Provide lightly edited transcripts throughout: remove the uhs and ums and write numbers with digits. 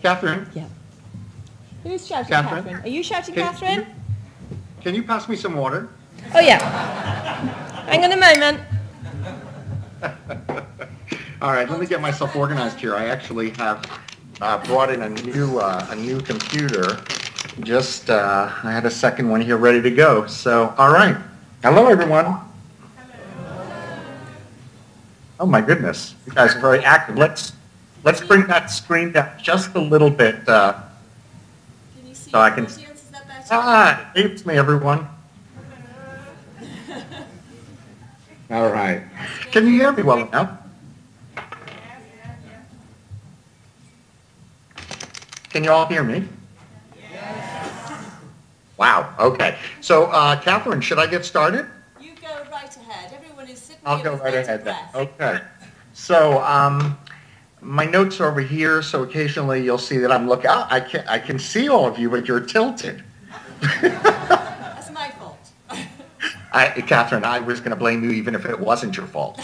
Catherine? Yeah. Who's shouting, Catherine? Catherine? Are you shouting, Catherine? Can you pass me some water? Oh, yeah. Hang on a moment. All right, let me get myself organized here. I actually have brought in a new computer. Just, I had a second one here ready to go. So, all right. Hello, everyone. Oh my goodness, you guys are very active. Let's bring that screen down just a little bit, Can you see so I can. the audience? Is that better? It's me, everyone. All right. Can you hear me well enough? Can you all hear me? Yes. Wow. Okay. So, Catherine, should I get started? You go right ahead. Everyone is sitting I'll here go with right bated ahead then. breath. Okay. So, my notes are over here, so occasionally you'll see that I'm looking. Oh, I can see all of you, but you're tilted. That's my fault. Catherine, I was going to blame you even if it wasn't your fault.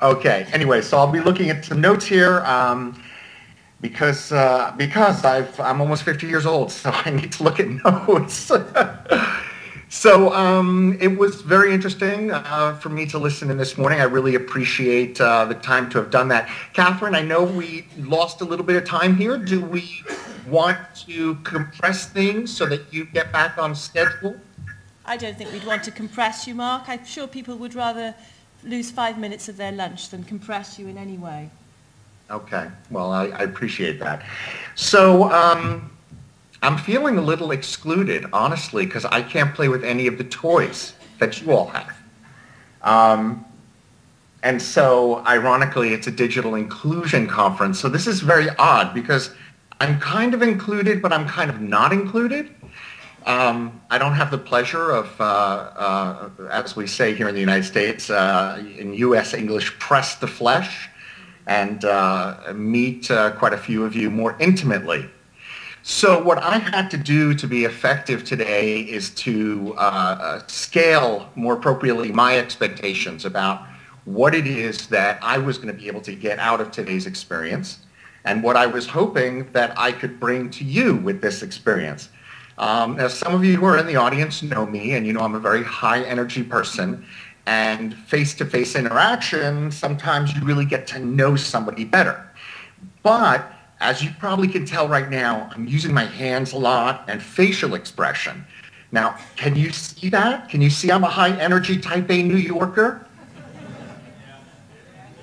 Okay. Anyway, so I'll be looking at some notes here because I'm almost 50 years old, so I need to look at notes. So it was very interesting for me to listen in this morning. I really appreciate the time to have done that. Catherine, I know we lost a little bit of time here. Do we want to compress things so that you get back on schedule? I don't think we'd want to compress you, Mark. I'm sure people would rather lose 5 minutes of their lunch than compress you in any way. Okay. Well, I appreciate that. So I'm feeling a little excluded, honestly, because I can't play with any of the toys that you all have. And so, ironically, it's a digital inclusion conference. So this is very odd because I'm kind of included, but I'm kind of not included. I don't have the pleasure of, as we say here in the United States, in U.S. English, press the flesh and meet quite a few of you more intimately. So what I had to do to be effective today is to scale more appropriately my expectations about what it is that I was going to be able to get out of today's experience and what I was hoping that I could bring to you with this experience. Now, some of you who are in the audience know me, and you know I'm a very high energy person, and face-to-face interaction, sometimes you really get to know somebody better. But as you probably can tell right now, I'm using my hands a lot and facial expression. Now, can you see that? Can you see I'm a high energy type A New Yorker?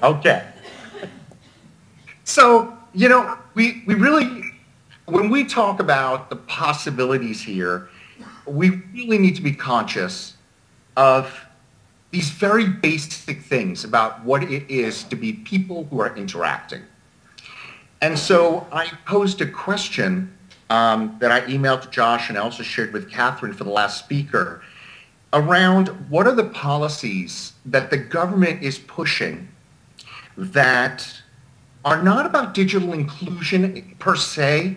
Okay. So, you know, we really, when we talk about the possibilities here, we really need to be conscious of these very basic things about what it is to be people who are interacting. And so I posed a question that I emailed to Josh and I also shared with Catherine for the last speaker around what are the policies that the government is pushing that are not about digital inclusion per se.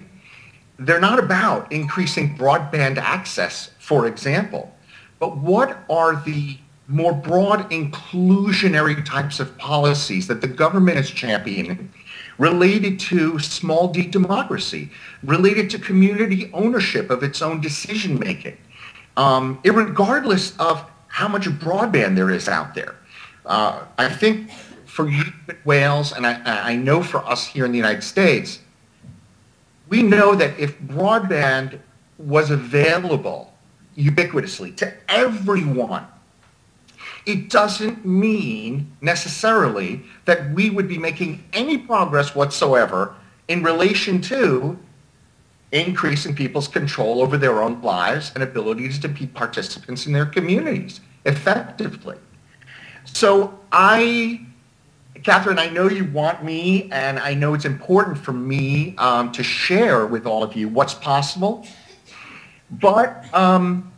They're not about increasing broadband access, for example, but what are the more broad inclusionary types of policies that the government is championing related to small d democracy, related to community ownership of its own decision making, irregardless of how much broadband there is out there. I think for you in Wales, and I know for us here in the United States, we know that if broadband was available ubiquitously to everyone, it doesn't mean necessarily that we would be making any progress whatsoever in relation to increasing people's control over their own lives and abilities to be participants in their communities effectively. So Catherine, I know you want me, and I know it's important for me to share with all of you what's possible, but I'm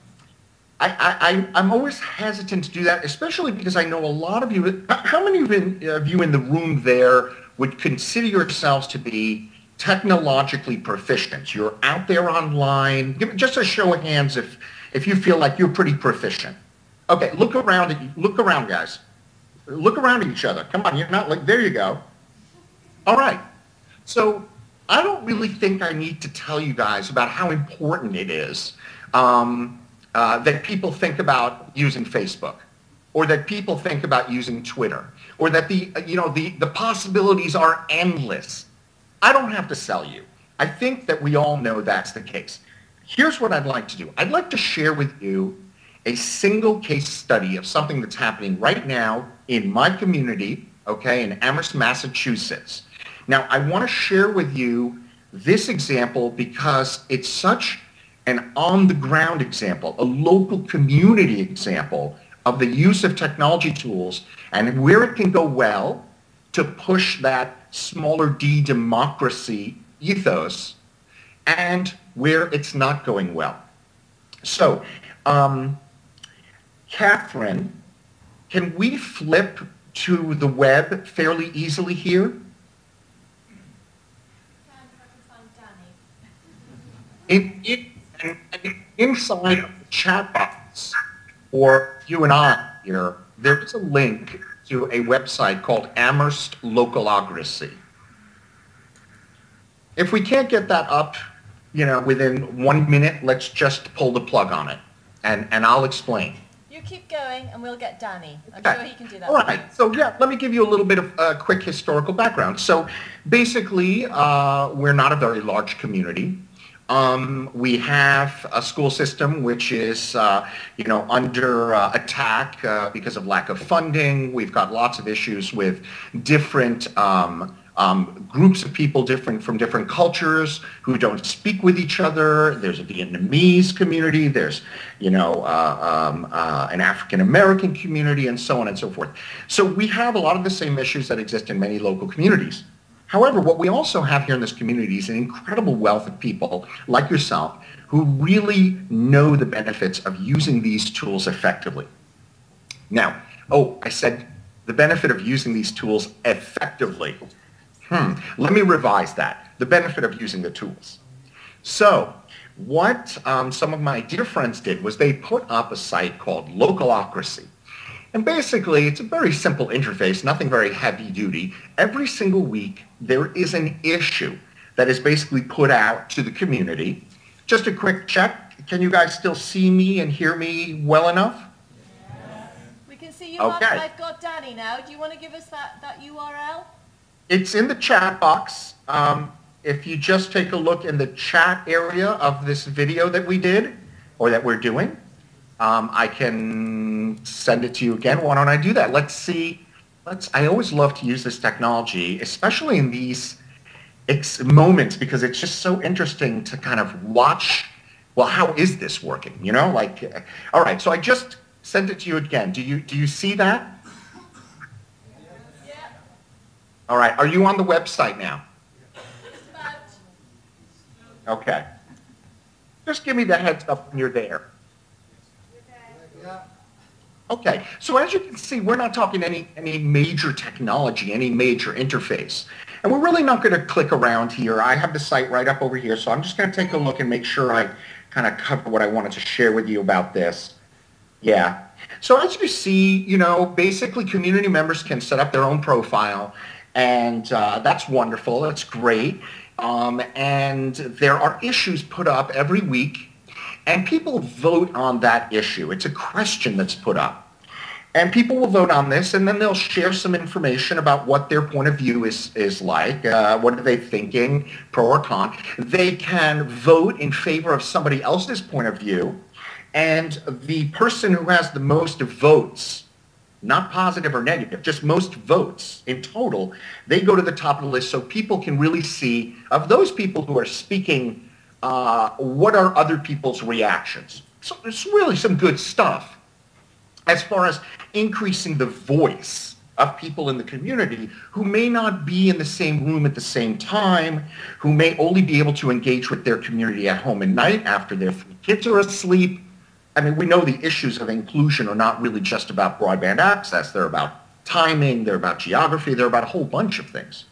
always hesitant to do that, especially because I know a lot of you. How many of you in the room there would consider yourselves to be technologically proficient? You're out there online. Give just a show of hands if you feel like you're pretty proficient. Okay, look around, guys. Look around at each other. Come on, you're not like, there you go. All right. So I don't really think I need to tell you guys about how important it is that people think about using Facebook, or that people think about using Twitter, or that the possibilities are endless. I don't have to sell you. I think that we all know that's the case. Here's what I'd like to do. I'd like to share with you a single case study of something that's happening right now in my community, okay, in Amherst, Massachusetts. Now, I want to share with you this example because it's such an on-the-ground example, a local community example of the use of technology tools and where it can go well to push that smaller d democracy ethos and where it's not going well. So, Catherine, can we flip to the web fairly easily here? Inside of the chat box, for you and I here, there is a link to a website called Amherst Localocracy. If we can't get that up, within 1 minute, let's just pull the plug on it, and I'll explain. You keep going and we'll get Danny. I'm Okay. sure he can do that. All right. So yeah, let me give you a little bit of quick historical background. So basically, we're not a very large community. We have a school system which is, under attack because of lack of funding. We've got lots of issues with different groups of people from different cultures who don't speak with each other. There's a Vietnamese community. There's, an African American community, and so on and so forth. So we have a lot of the same issues that exist in many local communities. However, what we also have here in this community is an incredible wealth of people like yourself who really know the benefits of using these tools effectively. Now, I said the benefit of using these tools effectively. Let me revise that. The benefit of using the tools. So what some of my dear friends did was they put up a site called Localocracy. And basically, it's a very simple interface, nothing very heavy duty. Every single week, there is an issue that is basically put out to the community. Just a quick check. Can you guys still see me and hear me well enough? Yes. We can see you, Okay. Mark, and I've got Danny now. Do you want to give us that URL? It's in the chat box. If you just take a look in the chat area of this video that we did, or that we're doing, I can send it to you again. Why don't I do that? Let's see. I always love to use this technology, especially in these moments, because it's just so interesting to kind of watch, well, how is this working? All right, so I just sent it to you again. Do you see that? Yeah. All right, are you on the website now? Just about. Okay. Just give me the heads up when you're there. Okay, so as you can see, we're not talking any major technology, any major interface. And we're really not going to click around here. I have the site right up over here, so I'm just going to take a look and make sure I kind of cover what I wanted to share with you about this. Yeah. So as you see, basically community members can set up their own profile, and that's wonderful. That's great. And there are issues put up every week, and people vote on that issue. It's a question that's put up. And people will vote on this, and then they'll share some information about what their point of view is like. What are they thinking, pro or con? They can vote in favor of somebody else's point of view, and the person who has the most votes, not positive or negative, just most votes in total, they go to the top of the list so people can really see, of those people who are speaking, what are other people's reactions. So it's really some good stuff as far as increasing the voice of people in the community who may not be in the same room at the same time, who may only be able to engage with their community at home at night after their kids are asleep. I mean, we know the issues of inclusion are not really just about broadband access. They're about timing, they're about geography, they're about a whole bunch of things.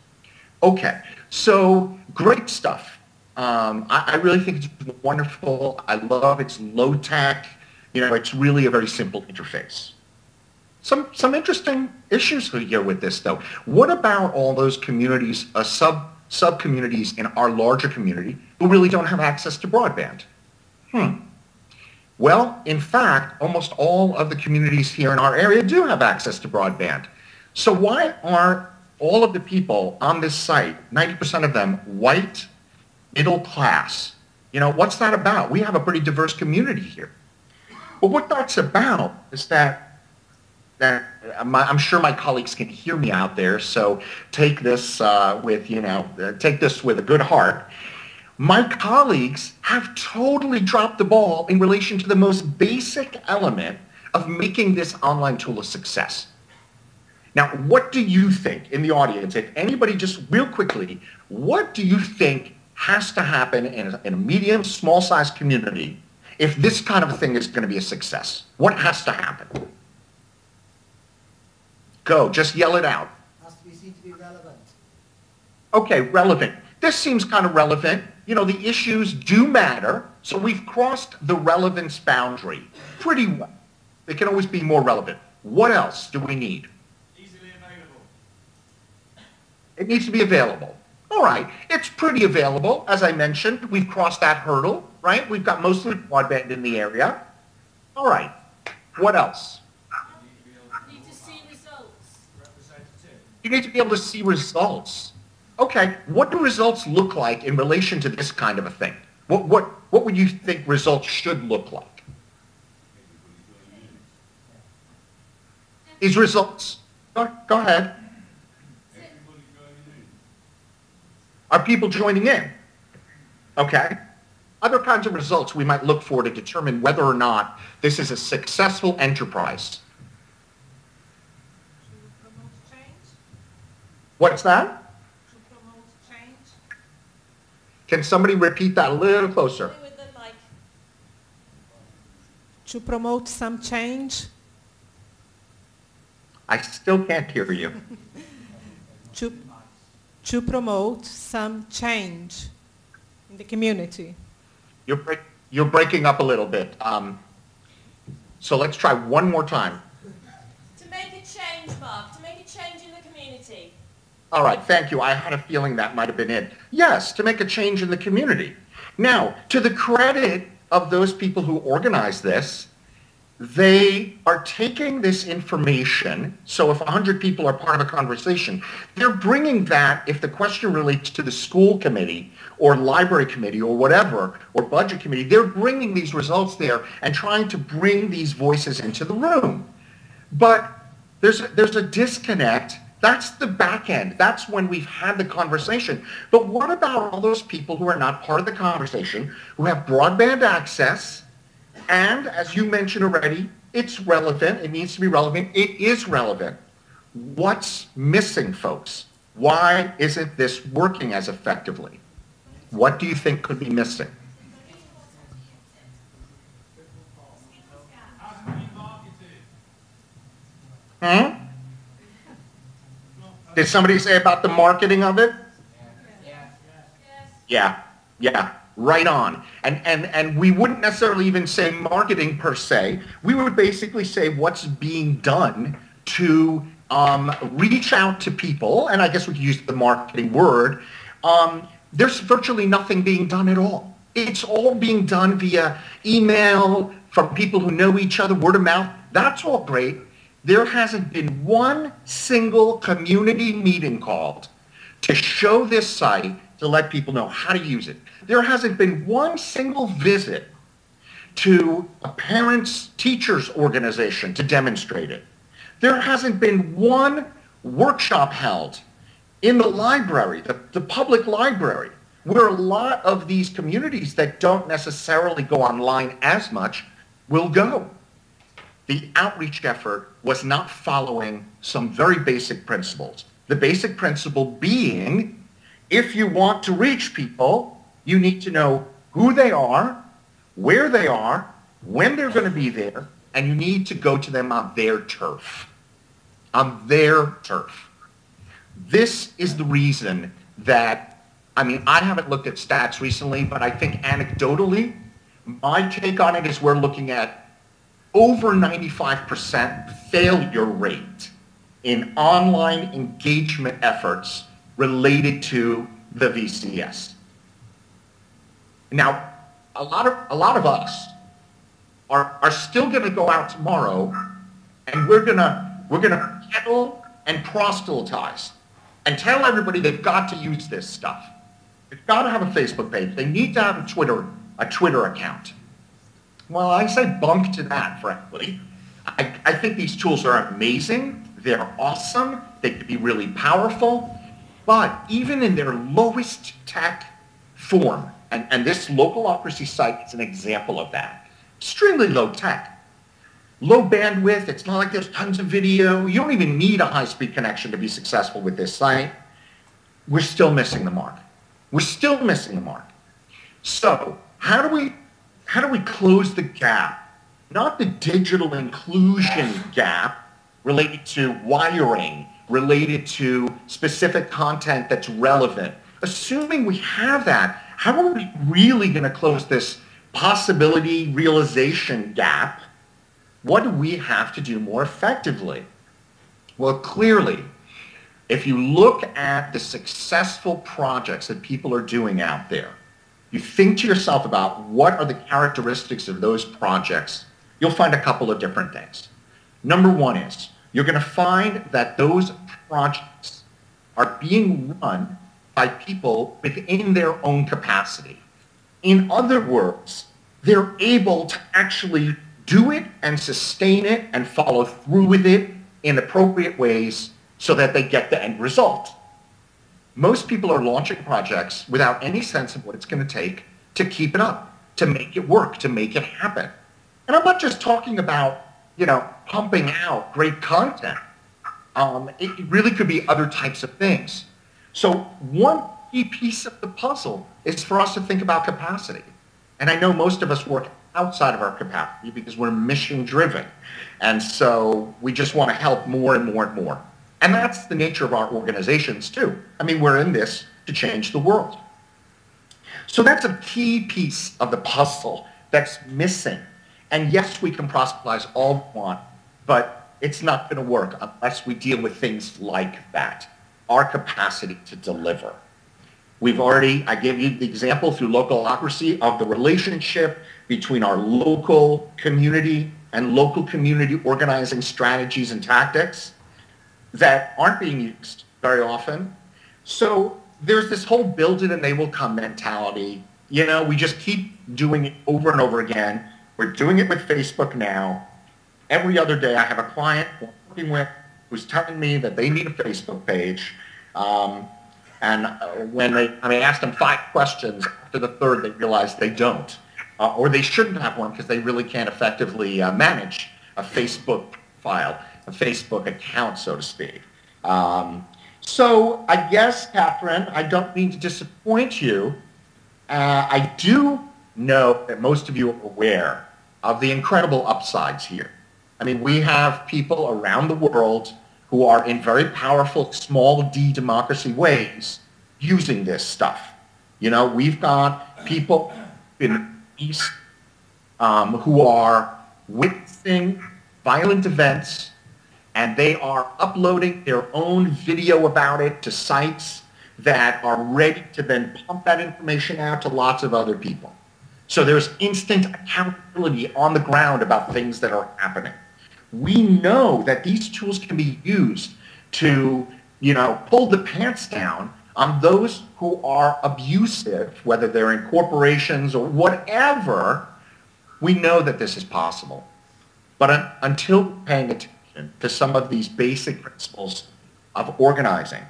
Okay, so great stuff. I really think it's wonderful. I love it's low tech. It's really a very simple interface. Some interesting issues here with this, though. What about all those communities, sub-communities in our larger community who really don't have access to broadband. Well, in fact, almost all of the communities here in our area do have access to broadband. So why are all of the people on this site, 90% of them, white, middle class? You know, what's that about? We have a pretty diverse community here. But what that's about is that I'm sure my colleagues can hear me out there, so take this take this with a good heart. My colleagues have totally dropped the ball in relation to the most basic element of making this online tool a success. Now, what do you think in the audience, if anybody just real quickly, what do you think has to happen in a medium, small-sized community if this kind of a thing is going to be a success? What has to happen? Go, just yell it out. It has to be seen to be relevant. Okay, relevant. This seems kind of relevant. You know, the issues do matter, so we've crossed the relevance boundary pretty well. They can always be more relevant. What else do we need? Easily available. It needs to be available. All right, it's pretty available. As I mentioned, we've crossed that hurdle, right? We've got mostly broadband in the area. All right, what else? Need to see results. Representative. You need to be able to see results. Okay, what do results look like in relation to this kind of a thing? What would you think results should look like? These results, go ahead. Everybody joining in. Are people joining in? Okay. Other kinds of results we might look for to determine whether or not this is a successful enterprise. To promote change? What's that? To promote change? Can somebody repeat that a little closer? With the mic. To promote some change? I still can't hear you. To promote some change in the community. You're breaking up a little bit. So let's try one more time. To make a change, Mark. To make a change in the community. All right, thank you. I had a feeling that might have been it. Yes, to make a change in the community. Now, to the credit of those people who organized this, they are taking this information, so if 100 people are part of a conversation, they're bringing that, if the question relates to the school committee or library committee or whatever, or budget committee, they're bringing these results there and trying to bring these voices into the room. But there's a disconnect. That's the back end. That's when we've had the conversation. But what about all those people who are not part of the conversation, who have broadband access? And as you mentioned already, it's relevant. It needs to be relevant. It is relevant. What's missing, folks? Why isn't this working as effectively? What do you think could be missing? How to be marketed. Did somebody say about the marketing of it? Yes. Yeah, right on. And we wouldn't necessarily even say marketing per se. We would basically say what's being done to reach out to people, and I guess we could use the marketing word. There's virtually nothing being done at all. It's all being done via email, from people who know each other, word of mouth. That's all great. There hasn't been one single community meeting called to show this site to let people know how to use it. There hasn't been one single visit to a parents' teachers organization to demonstrate it. There hasn't been one workshop held in the library, the public library, where a lot of these communities that don't necessarily go online as much will go. The outreach effort was not following some very basic principles. The basic principle being, if you want to reach people, you need to know who they are, where they are, when they're going to be there, and you need to go to them on their turf. On their turf. This is the reason that, I mean, I haven't looked at stats recently, but I think anecdotally, my take on it is we're looking at over 95% failure rate in online engagement efforts related to the VCS. Now, a lot of us are still going to go out tomorrow, and we're gonna peddle and proselytize and tell everybody they've got to use this stuff. They've got to have a Facebook page. They need to have a Twitter account. Well, I say bunk to that, frankly. I think these tools are amazing. They're awesome. They could be really powerful. But even in their lowest tech form, and this localocracy site is an example of that, extremely low tech, low bandwidth. It's not like there's tons of video. You don't even need a high-speed connection to be successful with this site. We're still missing the mark. We're still missing the mark. So how do we close the gap? Not the digital inclusion gap related to wiring, related to specific content that's relevant. Assuming we have that, how are we really going to close this possibility realization gap? What do we have to do more effectively? Well, clearly, if you look at the successful projects that people are doing out there, you think to yourself about what are the characteristics of those projects, you'll find a couple of different things. Number one is, you're going to find that those projects are being run by people within their own capacity. In other words, they're able to actually do it and sustain it and follow through with it in appropriate ways so that they get the end result. Most people are launching projects without any sense of what it's going to take to keep it up, to make it work, to make it happen. And I'm not just talking about, pumping out great content. It really could be other types of things. So one key piece of the puzzle is for us to think about capacity. And I know most of us work outside of our capacity because we're mission driven. And so we just want to help more and more and more. And that's the nature of our organizations too. I mean, we're in this to change the world. So that's a key piece of the puzzle that's missing. And yes, we can proselytize all we want, but it's not going to work unless we deal with things like that, our capacity to deliver. I gave you the example through localocracy of the relationship between our local community and local community organizing strategies and tactics that aren't being used very often. So there's this whole build it and they will come mentality. We just keep doing it over and over again. We're doing it with Facebook now. Every other day I have a client I'm working with who's telling me that they need a Facebook page. And when I asked them 5 questions, after the third they realized they don't. Or they shouldn't have one because they really can't effectively manage a Facebook file, a Facebook account, so to speak. So I guess, Catherine, I don't mean to disappoint you. I do know that most of you are aware of the incredible upsides here. I mean, we have people around the world who are in very powerful small d democracy ways using this stuff. We've got people in the East who are witnessing violent events, and they are uploading their own video about it to sites that are ready to then pump that information out to lots of other people. So there's instant accountability on the ground about things that are happening. We know that these tools can be used to, pull the pants down on those who are abusive, whether they're in corporations or whatever. We know that this is possible. But until paying attention to some of these basic principles of organizing,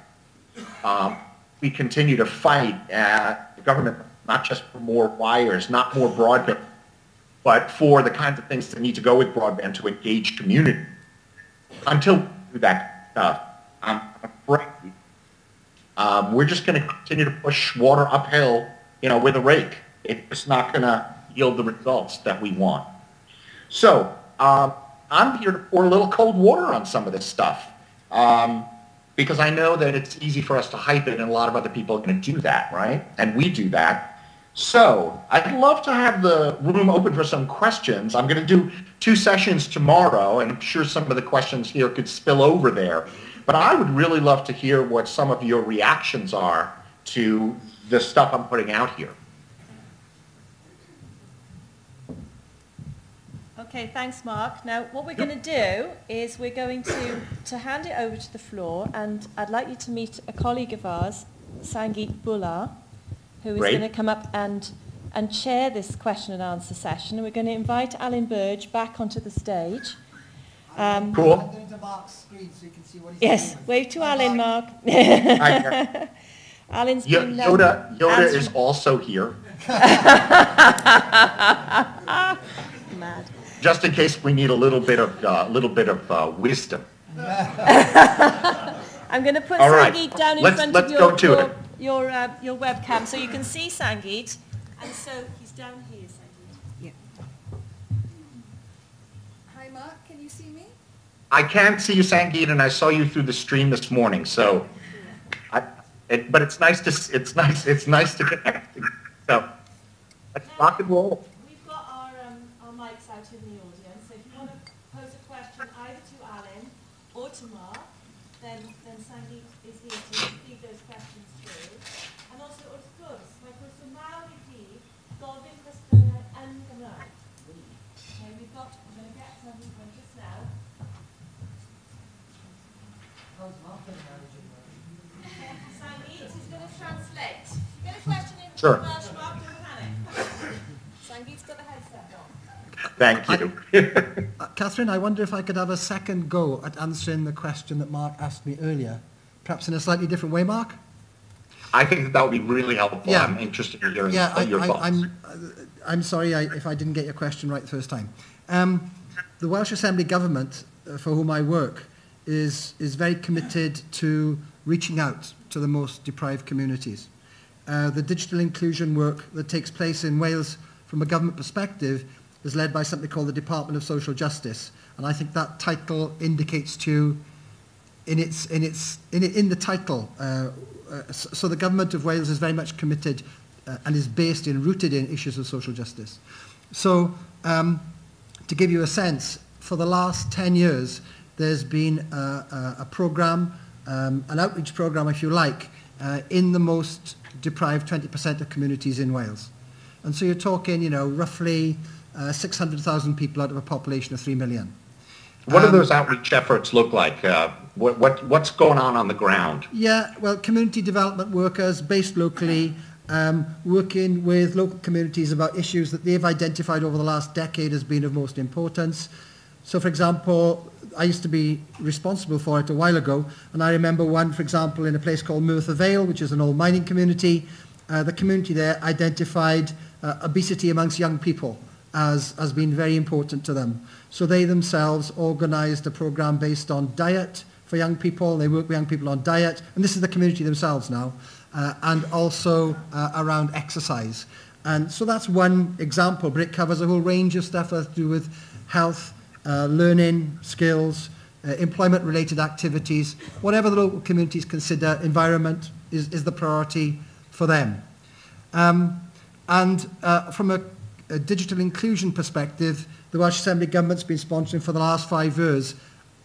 we continue to fight the government, not just for more wires, not more broadband, but for the kinds of things that need to go with broadband to engage community. Until we do that stuff, I'm afraid we're just going to continue to push water uphill, with a rake. It's not going to yield the results that we want. So I'm here to pour a little cold water on some of this stuff because I know that it's easy for us to hype it, and a lot of other people are going to do that, right? And we do that. So I'd love to have the room open for some questions. I'm going to do 2 sessions tomorrow, and I'm sure some of the questions here could spill over there. But I would really love to hear what some of your reactions are to the stuff I'm putting out here. Okay, thanks, Mark. Now, what we're going to do is we're going to hand it over to the floor, and I'd like you to meet a colleague of ours, Sangeet Bhullar, who is going to come up and chair this question and answer session. And we're going to invite Alan Burge back onto the stage. Cool. I'm going to Mark's screen so you can see what he's Yes, doing. wave to Alan, Mark. Alan's been... Yoda is also here. Mad. Just in case we need a little bit of wisdom. I'm going to put All right. Sangeet down in front Let's of go to it. your webcam so you can see Sangeet. And so he's down here, Sangeet. Yeah. Hi, Mark. Can you see me? I can't see you, Sangeet, and I saw you through the stream this morning. So, but it's nice to connect. So, let's rock and roll. We've got our mics out in the audience, so if you want to pose a question either to Alan or to Mark, then Sangeet is here to feed those questions through. And also, wrth gwrs, mae gwrs mawr I chi gofyn cwestiynau yn Gymraeg. Okay, we're going to get some just now. Sangeet is going to translate. You get a question in Sure. Welsh, Mark, don't panic. Sangeet's got the headset on. Thank you. Catherine, I wonder if I could have a second go at answering the question that Mark asked me earlier, perhaps in a slightly different way, Mark? I think that would be really helpful. Yeah. I'm interested in hearing Yeah, your thoughts. I'm sorry if I didn't get your question right the first time. The Welsh Assembly Government, for whom I work, is very committed to reaching out to the most deprived communities. The digital inclusion work that takes place in Wales from a government perspective is led by something called the Department of Social Justice, and I think that title indicates to you, in the title. So the government of Wales is very much committed and is based in, rooted in issues of social justice. So to give you a sense, for the last 10 years, there's been a program, an outreach program, if you like, in the most deprived 20% of communities in Wales. And so you're talking, roughly 600,000 people out of a population of 3 million. What do those outreach efforts look like? What's going on the ground? Yeah, well, community development workers based locally, working with local communities about issues that they've identified over the last decade as being of most importance. So, for example, I used to be responsible for it a while ago, and I remember one, for example, in a place called Merthyr Vale, which is an old mining community. The community there identified obesity amongst young people as being very important to them. So they themselves organised a programme based on diet for young people. They work with young people on diet, and this is the community themselves now, and also around exercise. And so that's one example, but it covers a whole range of stuff to do with health, learning, skills, employment-related activities, whatever the local communities consider environment is the priority for them. From a digital inclusion perspective, the Welsh Assembly Government's been sponsoring for the last 5 years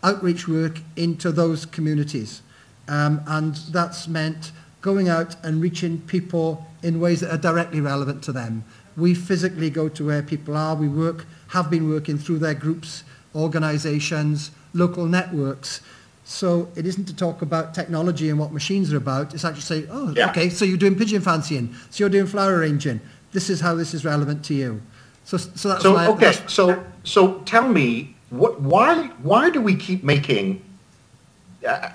outreach work into those communities. And that's meant going out and reaching people in ways that are directly relevant to them. We physically go to where people are. We have been working through their groups, organisations, local networks. So it isn't to talk about technology and what machines are about. It's actually say, oh, yeah. Okay, so you're doing pigeon fancying. So you're doing flower arranging. This is how this is relevant to you. So tell me, why do we keep making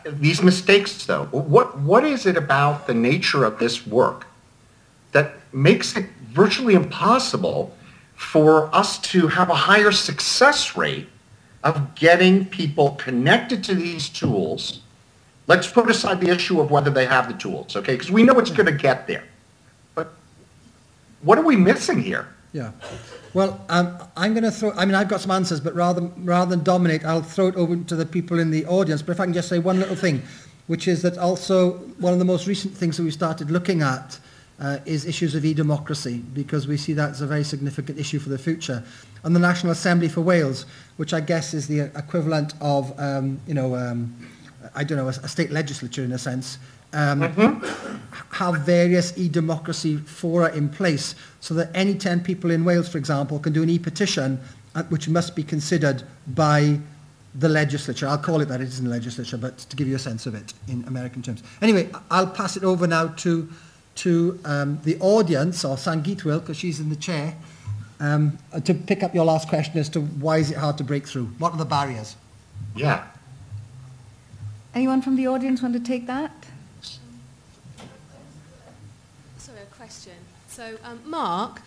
these mistakes, though? What is it about the nature of this work that makes it virtually impossible for us to have a higher success rate of getting people connected to these tools? Let's put aside the issue of whether they have the tools, okay? Because we know it's going to get there. But what are we missing here? Yeah. Well, I'm going to throw, I've got some answers, but rather than dominate, I'll throw it over to the people in the audience. But if I can just say one little thing, which is that also one of the most recent things that we started looking at is issues of e-democracy, because we see that as a very significant issue for the future. And the National Assembly for Wales, which I guess is the equivalent of, a state legislature in a sense, have various e-democracy fora in place so that any 10 people in Wales, for example, can do an e-petition which must be considered by the legislature. I'll call it that, it isn't the legislature, but to give you a sense of it in American terms. Anyway, I'll pass it over now to the audience, or Sangeet will, because she's in the chair, to pick up your last question as to why is it hard to break through? What are the barriers? Yeah. Anyone from the audience want to take that? Sorry, a question. So, Mark,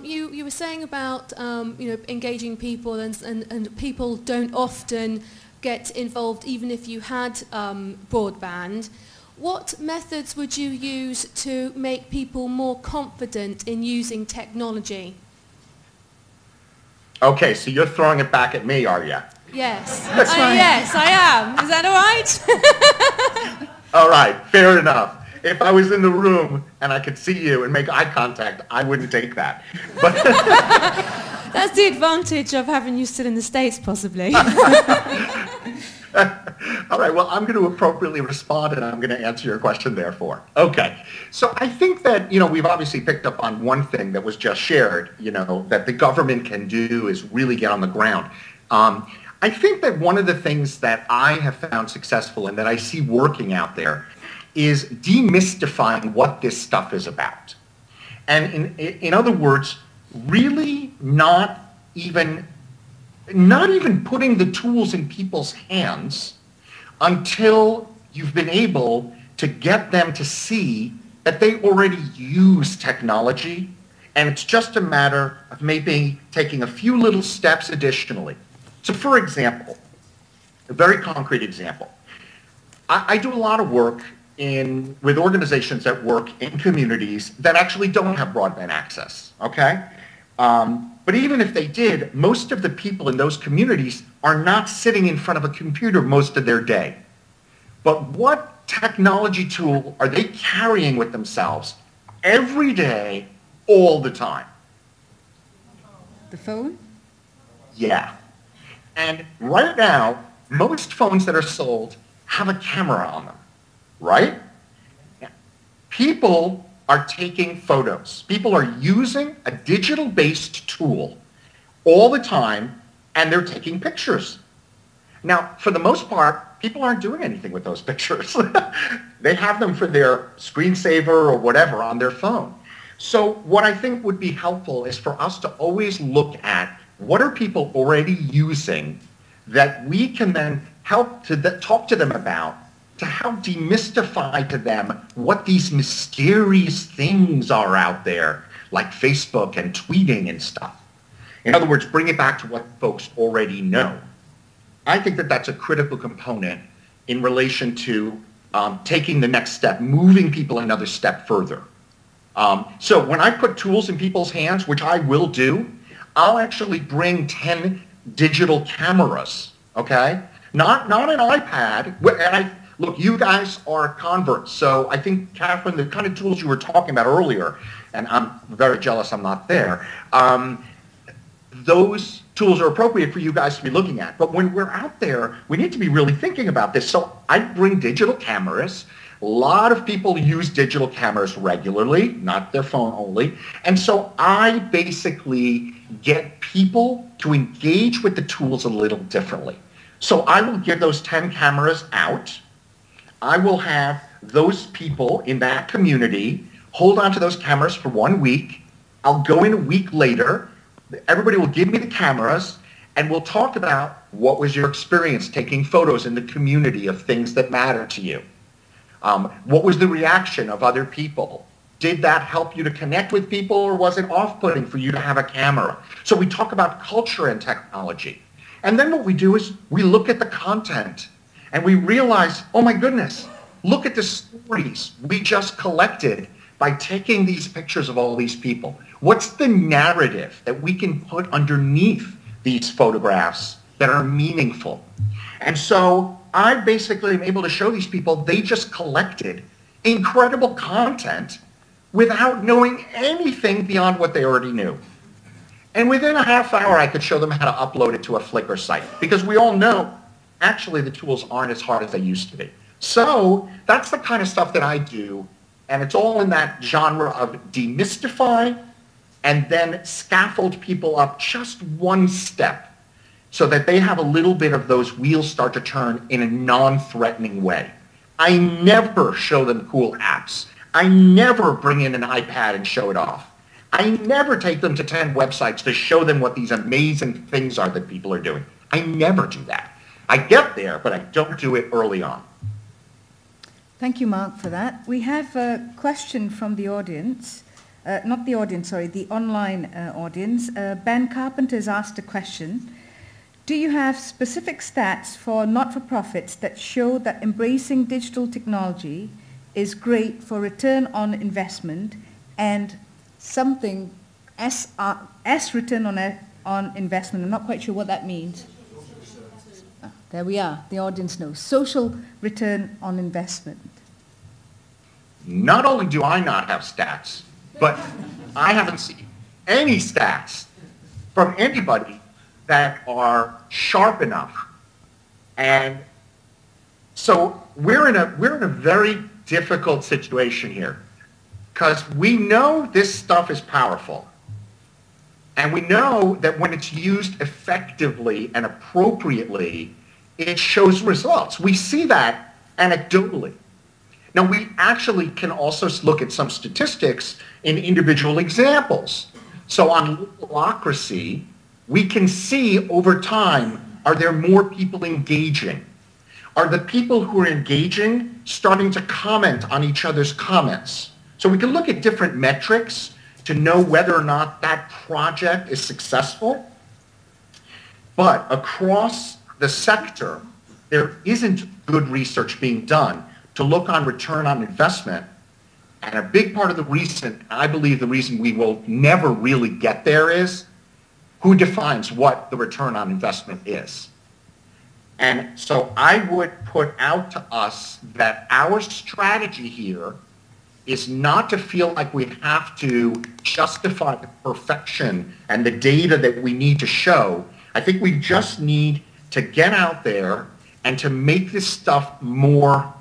you were saying about engaging people, and people don't often get involved even if you had broadband. What methods would you use to make people more confident in using technology? Okay, so you're throwing it back at me, are you? Yes. That's fine. Yes, I am. Is that all right? All right, fair enough. If I was in the room and I could see you and make eye contact, I wouldn't take that. But That's the advantage of having you still in the States, possibly. all right, well, I'm going to appropriately respond, and I'm going to answer your question, therefore. Okay, so I think that, we've obviously picked up on one thing that was just shared, that the government can do is really get on the ground. I think that one of the things that I have found successful and that I see working out there is demystifying what this stuff is about. And in other words, really not even putting the tools in people's hands until you've been able to get them to see that they already use technology, and it's just a matter of maybe taking a few little steps additionally. So for example, a very concrete example, I do a lot of work with organizations that work in communities that actually don't have broadband access, okay? But even if they did, most of the people in those communities are not sitting in front of a computer most of their day. But what technology tool are they carrying with themselves every day, all the time? The phone? Yeah. And right now, most phones that are sold have a camera on them, right? People are taking photos. People are using a digital-based tool all the time, and they're taking pictures. Now, for the most part, people aren't doing anything with those pictures. They have them for their screensaver or whatever on their phone. So what I think would be helpful is for us to always look at what are people already using that we can then help to talk to them about, to help demystify to them what these mysterious things are out there, like Facebook and tweeting and stuff. In other words, bring it back to what folks already know. I think that that's a critical component in relation to taking the next step, moving people another step further. So when I put tools in people's hands, which I will do, I'll actually bring 10 digital cameras, okay? Not an iPad. And look, you guys are converts, so I think, Catherine, the kind of tools you were talking about earlier, and I'm very jealous I'm not there, those tools are appropriate for you guys to be looking at. But when we're out there, we need to be really thinking about this. So I bring digital cameras. A lot of people use digital cameras regularly, not their phone only. And so I basically get people to engage with the tools a little differently. So I will give those 10 cameras out. I will have those people in that community hold on to those cameras for 1 week. I'll go in a week later. Everybody will give me the cameras, and we'll talk about what was your experience taking photos in the community of things that matter to you. What was the reaction of other people? Did that help you to connect with people, or was it off-putting for you to have a camera? So we talk about culture and technology. And then what we do is we look at the content, and we realize, oh my goodness, look at the stories we just collected by taking these pictures of all these people. What's the narrative that we can put underneath these photographs that are meaningful? And so I basically am able to show these people they just collected incredible content without knowing anything beyond what they already knew. And within a half hour, I could show them how to upload it to a Flickr site, because we all know actually the tools aren't as hard as they used to be. So that's the kind of stuff that I do, and it's all in that genre of demystify and then scaffold people up just one step so that they have a little bit of those wheels start to turn in a non-threatening way. I never show them cool apps. I never bring in an iPad and show it off. I never take them to 10 websites to show them what these amazing things are that people are doing. I never do that. I get there, but I don't do it early on. Thank you, Mark, for that. We have a question from the audience. Not the audience, sorry, the online audience. Ben Carpenter has asked a question. Do you have specific stats for not-for-profits that show that embracing digital technology is great for return on investment and something S return on investment? I'm not quite sure what that means. There we are. The audience knows. Social return on investment. Not only do I not have stats, but I haven't seen any stats from anybody that are sharp enough. And so we're in a very difficult situation here because we know this stuff is powerful. And we know that when it's used effectively and appropriately, it shows results. We see that anecdotally. Now, we actually can also look at some statistics in individual examples. So on localocracy, we can see over time, are there more people engaging? Are the people who are engaging starting to comment on each other's comments? So we can look at different metrics to know whether or not that project is successful. But across the sector, there isn't good research being done to look on return on investment. And a big part of the reason, I believe the reason we will never really get there is who defines what the return on investment is. And so I would put out to us that our strategy here is not to feel like we have to justify the perfection and the data that we need to show. I think we just need to get out there and to make this stuff more,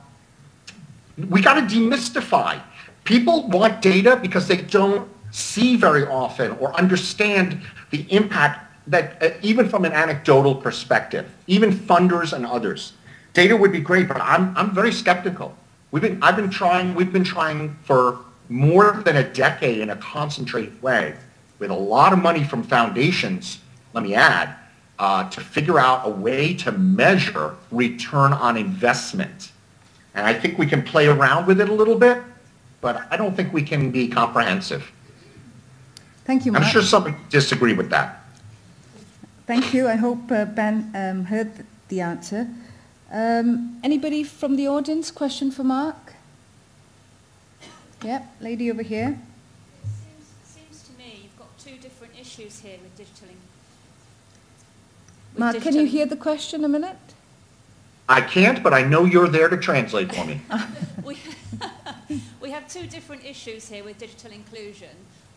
we got to demystify. People want data because they don't see very often or understand the impact that even from an anecdotal perspective, even funders and others. Data would be great, but I'm very skeptical. We've been trying for more than a decade in a concentrated way with a lot of money from foundations, let me add, to figure out a way to measure return on investment. And I think we can play around with it a little bit, but I don't think we can be comprehensive. Thank you, Mark. I'm sure some disagree with that. Thank you. I hope Ben heard the answer. Anybody from the audience? Question for Mark? Yep, lady over here. It seems to me you've got two different issues here with digital. Mark, can you hear the question a minute? I can't, but I know you're there to translate for me. We have two different issues here with digital inclusion.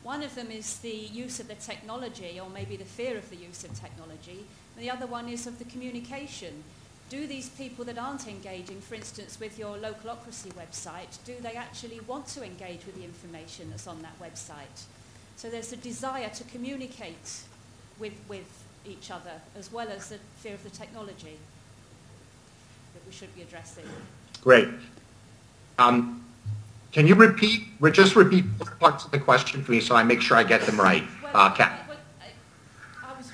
One of them is the use of the technology, or maybe the fear of the use of technology, and the other one is of the communication. Do these people that aren't engaging, for instance, with your localocracy website, do they actually want to engage with the information that's on that website? So there's a desire to communicate with each other, as well as the fear of the technology that we should be addressing. Great. Can you just repeat parts of the question for me so I make sure I get them right, Kat? I was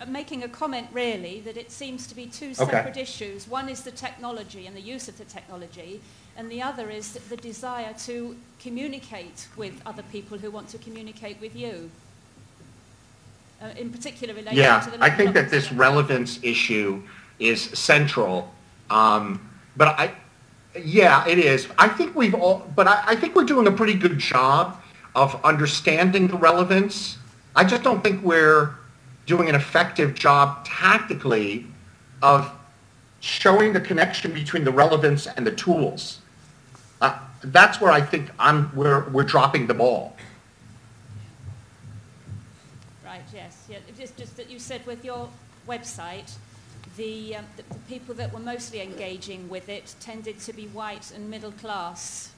making a comment really that it seems to be two separate issues. One is the technology and the use of the technology, and the other is the desire to communicate with other people who want to communicate with you. In particular related to the I think that this relevance issue is central, but it is. I think I think we're doing a pretty good job of understanding the relevance. I just don't think we're doing an effective job tactically of showing the connection between the relevance and the tools. That's where I think we're dropping the ball. Right, yes. Yeah. Just that you said with your website the people that were mostly engaging with it tended to be white and middle class.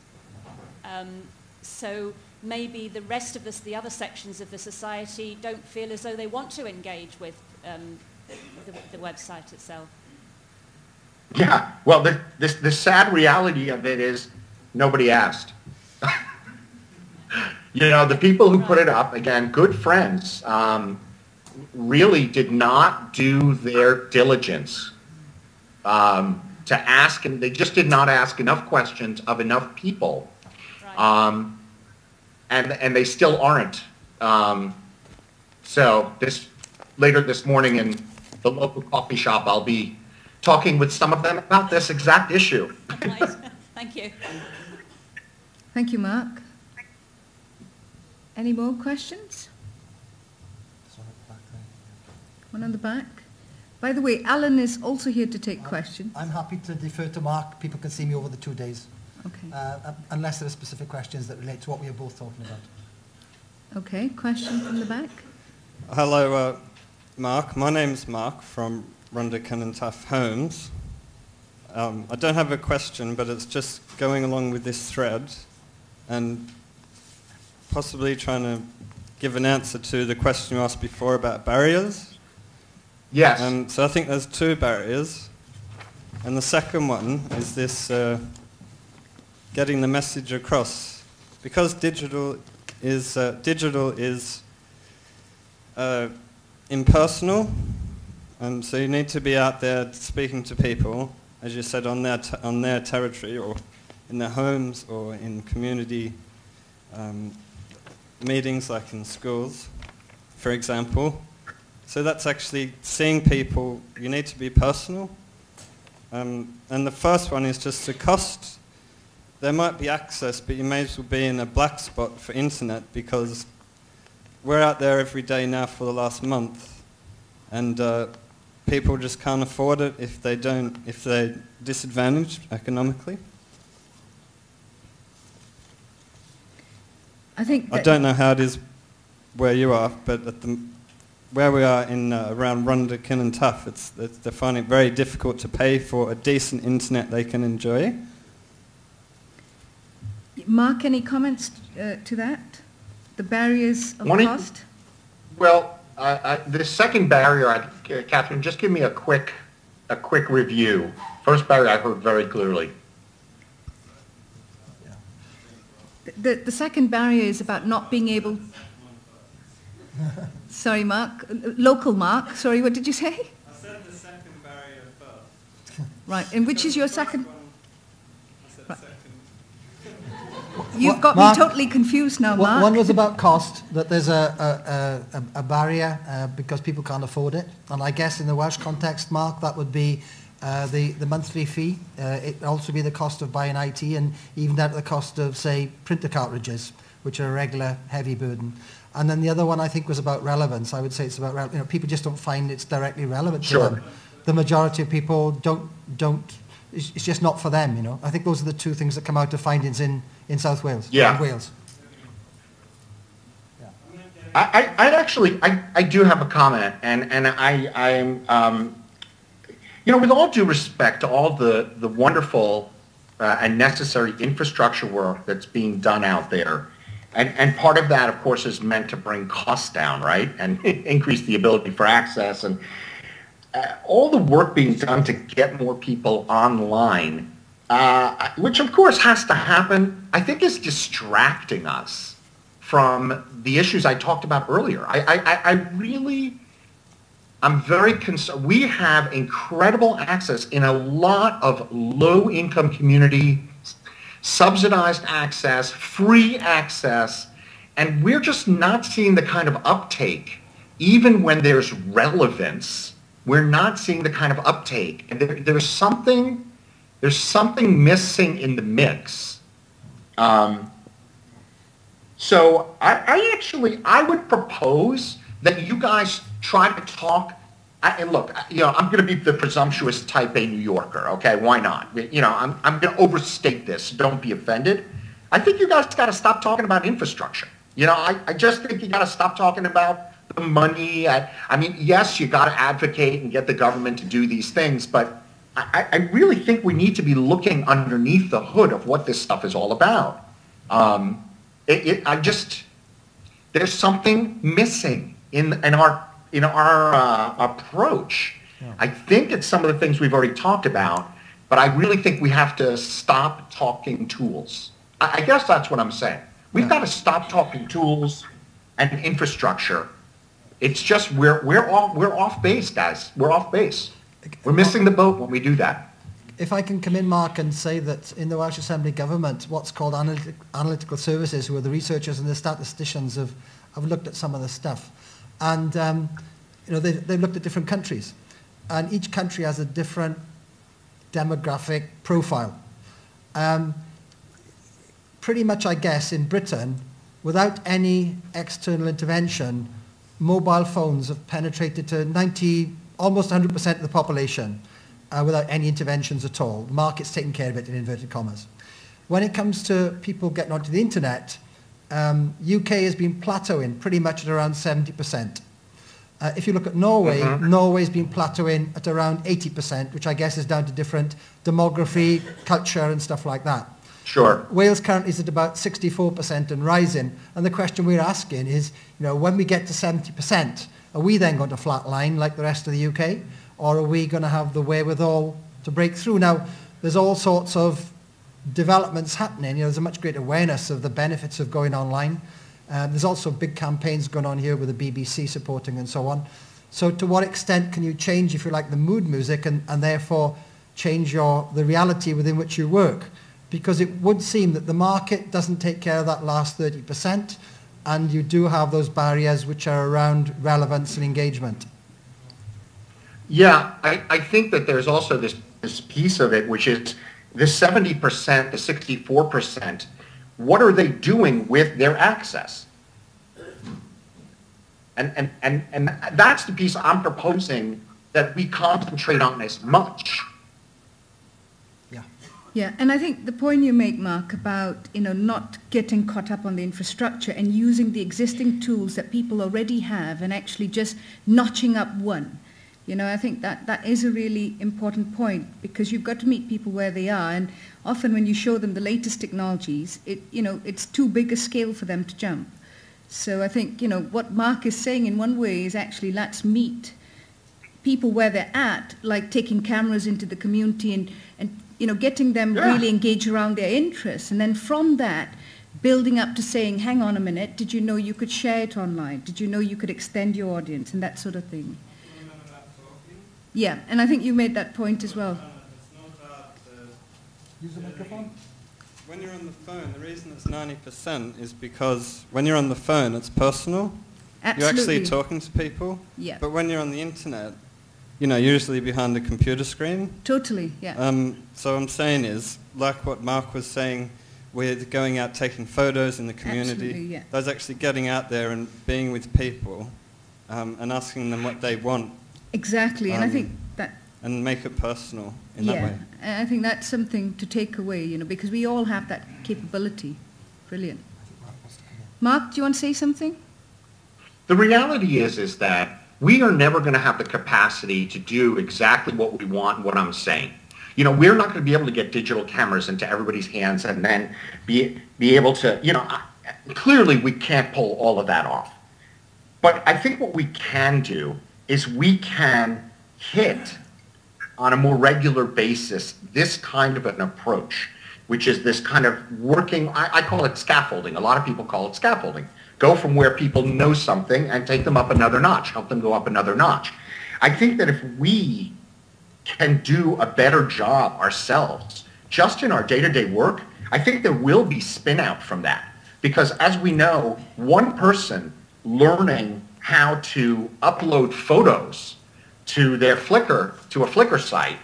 So maybe the rest of the other sections of the society don't feel as though they want to engage with the website itself. Yeah, well, the sad reality of it is nobody asked. You know, the people who put it up, again, good friends, really did not do their diligence to ask, and they just did not ask enough questions of enough people. Right. And they still aren't. So later this morning in the local coffee shop, I'll be talking with some of them about this exact issue. Right. Thank you. Thank you, Mark. Any more questions? One on the back. By the way, Alan is also here to take questions. I'm happy to defer to Mark. People can see me over the 2 days. Okay. Unless there are specific questions that relate to what we are both talking about. Okay, question from the back. Hello, Mark. My name's Mark from Runderkin and Tough Homes. I don't have a question, but it's just going along with this thread and possibly trying to give an answer to the question you asked before about barriers. Yes. So I think there's 2 barriers. And the second one is this getting the message across. Because digital is impersonal, so you need to be out there speaking to people, as you said, on their territory or in their homes or in community meetings like in schools, for example. So that's actually seeing people. You need to be personal. And the first one is just the cost. There might be access, but you may as well be in a black spot for internet, because we're out there every day now for the last month, and people just can't afford it if they're disadvantaged economically. I think I don't know how it is where you are, but where we are in around Runderkin and Tough, they're finding it very difficult to pay for a decent internet they can enjoy. Mark, any comments to that? The barriers of cost? Well, the second barrier, Catherine, just give me a quick review. First barrier I heard very clearly. The second barrier is about not being able... Sorry, Mark. Local Mark. Sorry, what did you say? I said the second barrier first. Right, and which is your second... I said Right. second. You've got Mark, me totally confused now, Mark. One was about cost, that there's a barrier because people can't afford it. And I guess in the Welsh context, Mark, that would be the monthly fee. It also be the cost of buying IT, and even down to the cost of, say, printer cartridges, which are a regular heavy burden. And then the other one I think was about relevance. I would say it's about, people just don't find it's directly relevant to them. The majority of people don't, it's just not for them, I think those are the 2 things that come out of findings in South Wales. Yeah. In Wales. I do have a comment, and I'm, with all due respect to all the wonderful and necessary infrastructure work that's being done out there, and part of that, of course, is meant to bring costs down, right, and increase the ability for access, and all the work being done to get more people online, which of course has to happen, I think is distracting us from the issues I talked about earlier. I'm very concerned. We have incredible access in a lot of low-income community, subsidized access, free access, and we're just not seeing the kind of uptake. Even when there's relevance, we're not seeing the kind of uptake. And there's something missing in the mix. So I would propose that you guys try to talk, and look, I'm going to be the presumptuous type A New Yorker, okay? Why not? I'm going to overstate this. Don't be offended. I think you guys got to stop talking about infrastructure. I just think you got to stop talking about the money. I mean, yes, you got to advocate and get the government to do these things, but I really think we need to be looking underneath the hood of what this stuff is all about. There's something missing in our approach. Yeah. I think it's some of the things we've already talked about, but I really think we have to stop talking tools. I guess that's what I'm saying. We've got to stop talking tools and infrastructure. It's just we're off base, guys. We're off base. We're missing the boat when we do that. If I can come in, Mark, and say that in the Welsh Assembly Government, what's called analytical services, who are the researchers and the statisticians, have looked at some of the stuff. And they've looked at different countries. And each country has a different demographic profile. Pretty much, I guess, in Britain, without any external intervention, mobile phones have penetrated to almost 100% of the population without any interventions at all. The market's taking care of it, in inverted commas. When it comes to people getting onto the internet, UK has been plateauing pretty much at around 70%. If you look at Norway, Norway's been plateauing at around 80%, which I guess is down to different demography, culture, and stuff like that. Sure. Wales currently is at about 64% and rising. And the question we're asking is, when we get to 70%, are we then going to flatline like the rest of the UK? Or are we going to have the wherewithal to break through? Now, there's all sorts of developments happening. There's a much greater awareness of the benefits of going online. There's also big campaigns going on here with the BBC supporting and so on. So to what extent can you change, if you like, the mood music and therefore change the reality within which you work? Because it would seem that the market doesn't take care of that last 30%, and you do have those barriers which are around relevance and engagement. Yeah, I think that there's also this piece of it, which is the 70%, the 64%, what are they doing with their access? And that's the piece I'm proposing that we concentrate on as much. Yeah, and I think the point you make, Mark, about not getting caught up on the infrastructure and using the existing tools that people already have and actually just notching up one. I think that is a really important point, because you've got to meet people where they are, and often when you show them the latest technologies, it's too big a scale for them to jump. So I think what Mark is saying in one way is actually let's meet people where they're at, like taking cameras into the community and getting them really engaged around their interests, and then from that building up to saying, hang on a minute, did you know you could share it online? Did you know you could extend your audience, and that sort of thing. Yeah, and I think you made that point as well. Use the microphone. When you're on the phone, the reason it's 90% is because when you're on the phone, it's personal. Absolutely. You're actually talking to people. Yeah. But when you're on the internet, usually behind a computer screen. Totally, yeah. So I'm saying is, like what Mark was saying, we're going out taking photos in the community. Absolutely, yeah. There's actually getting out there and being with people and asking them what they want. Exactly, and I think that... And make it personal in that way. Yeah, I think that's something to take away, because we all have that capability. Brilliant. Mark, do you want to say something? The reality is that we are never going to have the capacity to do exactly what we want, what I'm saying. We're not going to be able to get digital cameras into everybody's hands and then be able to, clearly we can't pull all of that off. But I think what we can do is we can hit on a more regular basis this kind of an approach, which is this kind of working, I call it scaffolding. A lot of people call it scaffolding. Go from where people know something and take them up another notch, help them go up another notch. I think that if we can do a better job ourselves, just in our day-to-day work, I think there will be spin out from that. Because as we know, one person learning how to upload photos to their to a Flickr site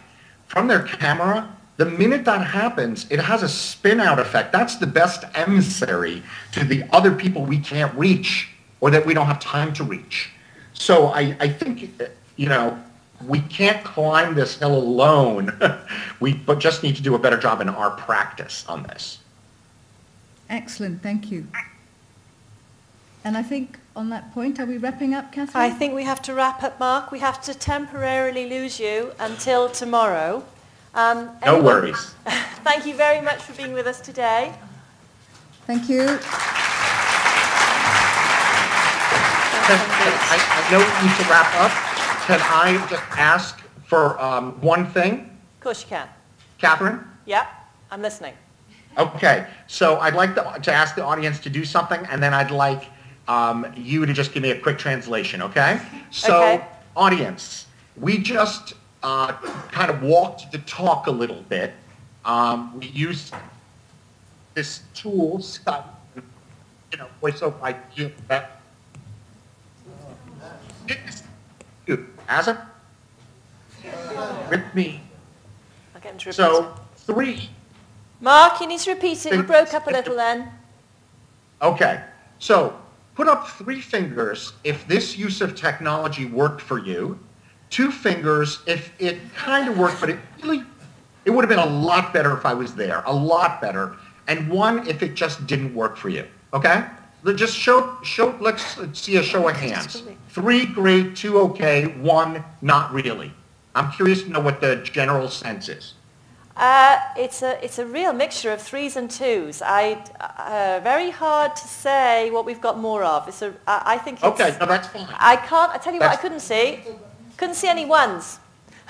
from their camera, the minute that happens, it has a spin-out effect. That's the best emissary to the other people we can't reach or that we don't have time to reach. So I think, we can't climb this hill alone. But just need to do a better job in our practice on this. Excellent, thank you. And I think on that point, are we wrapping up, Catherine? I think we have to wrap up, Mark. We have to temporarily lose you until tomorrow. No worries. Thank you very much for being with us today. Thank you. I know we need to wrap up. Can I just ask for one thing? Of course you can. Catherine? Yeah, I'm listening. Okay, so I'd like to ask the audience to do something, and then I'd like you to just give me a quick translation, okay? So, Okay. audience, we just kind of walked the talk a little bit. We used this tool, voice over IP. Asa? With me. I'll get him to repeat it. So, 3. Mark, you need to repeat it. You broke up a little then. Okay, so put up 3 fingers if this use of technology worked for you, 2 fingers if it kind of worked, but it would have been a lot better if I was there, a lot better, and 1 if it just didn't work for you, okay? Just let's see a show of hands. 3 great, 2 okay, 1 not really. I'm curious to know what the general sense is. It's a real mixture of 3s and 2s. Very hard to say what we've got more of. I think it's... Okay, no, that's fine. I tell you what I couldn't see. Couldn't see any 1s.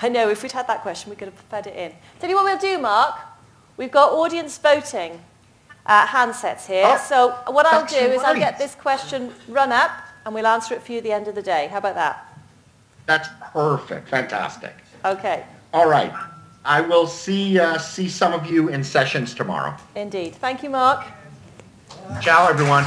I know, if we'd had that question, we could have fed it in. Tell you what we'll do, Mark. We've got audience voting handsets here. Oh, so what I'll do is I'll right. get this question run up and we'll answer it for you at the end of the day. How about that? That's perfect, fantastic. Okay, All right. I will see some of you in sessions tomorrow. indeed. Thank you, Mark. Ciao, everyone.